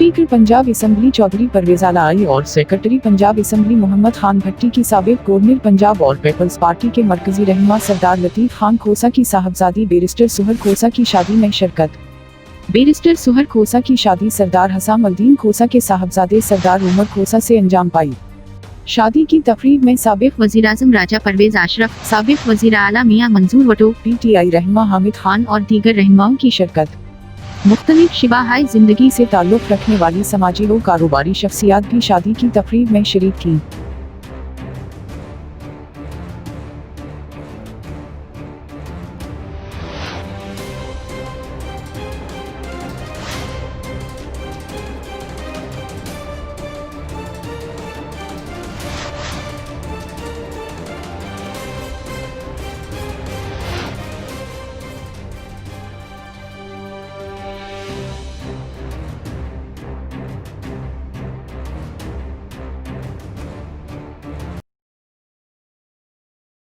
Speaker Punjab assembly Chaudhary Parvez आलाई और secretary Punjab assembly Mohammad Khan भट्टी की साबिक गवर्नर पंजाब और पीपल्स पार्टी के मरकजी रहनुमा सरदार लतीफ खान खोसा की साहबजादी बैरिस्टर सुहर खोसा की शादी में शिरकत। बैरिस्टर सुहर खोसा की शादी सरदार हसामुद्दीन खोसा के साहबजादे सरदार उमर खोसा से अंजाम पाई। शादी की तकरीब में साबिक वज़ीर-ए-आज़म राजा परवेज अशरफ, साबिक वज़ीर आला मियां मंजूर भुट्टो, PTI रहनुमा हामिद खान और दीगर रहनुमाओं की शिरकत। मुख्तलिफ शिबाहाए जिंदगी से ताल्लुक़ रखने वाली समाजी व कारोबारी शख्सियात भी शादी की तकरीब में शरीक थीं।